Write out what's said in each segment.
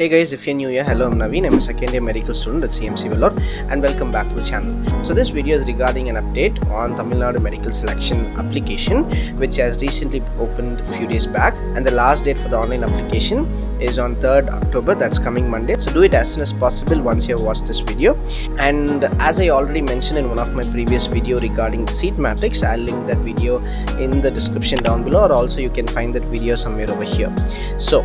Hey guys, if you're new here, hello, I'm Nawin. I'm a second year medical student at CMC Vellore and welcome back to the channel. So this video is regarding an update on Tamil Nadu medical selection application, which has recently opened a few days back, and the last date for the online application is on 3rd October, that's coming Monday. So do it as soon as possible once you have watched this video. And as I already mentioned in one of my previous video regarding the seat matrix, I'll link that video in the description down below, or also you can find that video somewhere over here. So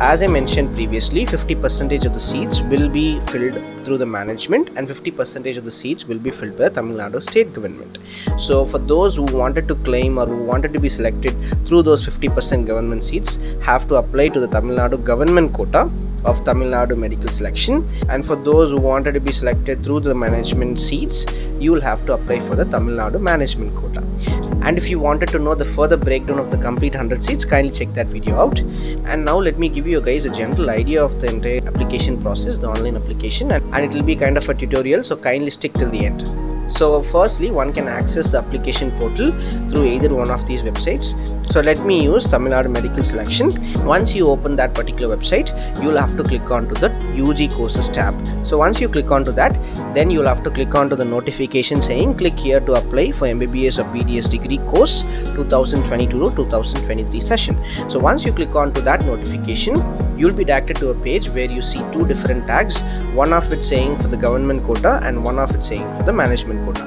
as I mentioned previously, 50% of the seats will be filled through the management and 50% of the seats will be filled by the Tamil Nadu state government. So for those who wanted to claim or who wanted to be selected through those 50% government seats, have to apply to the Tamil Nadu government quota of Tamil Nadu medical selection, and for those who wanted to be selected through the management seats, you will have to apply for the Tamil Nadu management quota. And if you wanted to know the further breakdown of the complete 100 seats, kindly check that video out. And now let me give you guys a general idea of the entire application process, the online application, and it will be kind of a tutorial, so kindly stick till the end. So firstly, one can access the application portal through either one of these websites. So let me use Tamil Nadu Medical Selection. Once you open that particular website, you will have to click onto the UG courses tab. So once you click onto that, then you will have to click onto the notification saying click here to apply for MBBS or BDS degree course 2022 to 2023 session. So once you click onto that notification, you will be directed to a page where you see two different tags, one of it saying for the government quota and one of it saying for the management quota.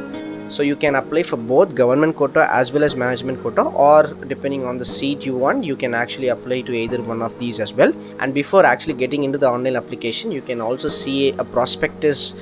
So you can apply for both government quota as well as management quota, or depending on the seat you want, you can actually apply to either one of these as well. And before actually getting into the online application, you can also see a prospectus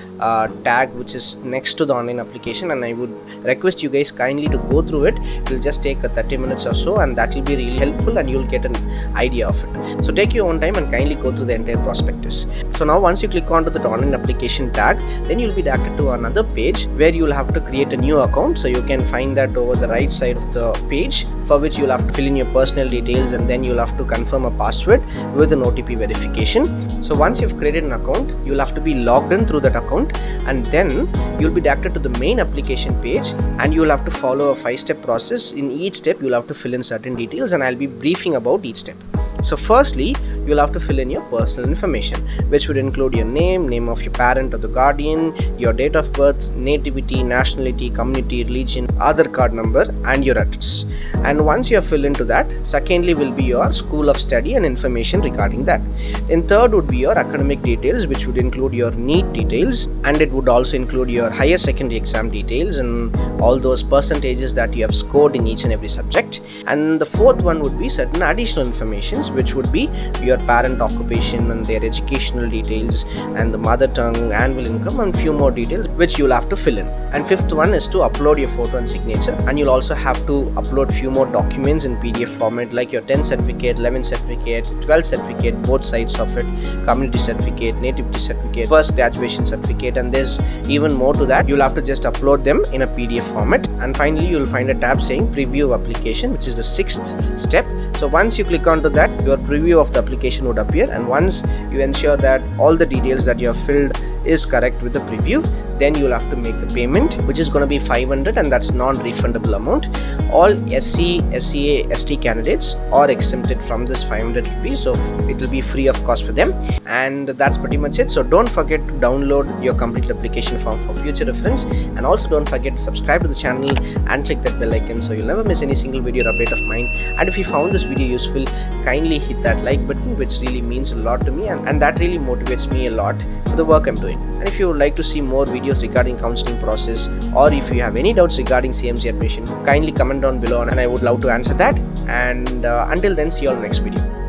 tag which is next to the online application, and I would request you guys kindly to go through it. It will just take 30 minutes or so, and that will be really helpful and you'll get an idea of it. So take your own time and kindly go through the entire prospectus. So now once you click onto the online application tag, then you'll be directed to another page where you'll have to create a new account. So you can find that over the right side of the page, for which you'll have to fill in your personal details, and then you'll have to confirm a password with an OTP verification. So once you've created an account, you'll have to be logged in through that account, and then you'll be directed to the main application page, and you'll have to follow a 5-step process. In each step you'll have to fill in certain details, and I'll be briefing about each step. So firstly, you'll have to fill in your personal information, which would include your name of your parent or the guardian, your date of birth, nativity, nationality, community, religion, Aadhaar card number, and your address. And once you have filled into that, secondly will be your school of study and information regarding that. In third would be your academic details, which would include your NEET details, and it would also include your higher secondary exam details and all those percentages that you have scored in each and every subject. And the fourth one would be certain additional informations, which would be your parent occupation and their educational details, and the mother tongue, annual income, and few more details which you'll have to fill in. And fifth one is to upload your photo and signature, and you'll also have to upload few more documents in PDF format, like your 10th certificate, 11th certificate, 12th certificate, both sides of it, community certificate, nativity certificate, first graduation certificate, and there's even more to that. You'll have to just upload them in a PDF format. And finally, you'll find a tab saying preview application, which is the 6th step. So once you click onto that, your preview of the application would appear, and once you ensure that all the details that you have filled is correct with the preview, then you'll have to make the payment, which is going to be 500, and that's non-refundable amount. All SC, SCA, ST candidates are exempted from this 500 rupees, so it will be free of cost for them. And that's pretty much it. So don't forget to download your complete application form for future reference, and also don't forget to subscribe to the channel and click that bell icon so you'll never miss any single video or update of mine. And if you found this video useful, kindly hit that like button, which really means a lot to me, and that really motivates me a lot for the work I'm doing. And if you would like to see more videos regarding counseling process, or if you have any doubts regarding CMC admission, kindly comment down below and I would love to answer that. And until then, see you all next video.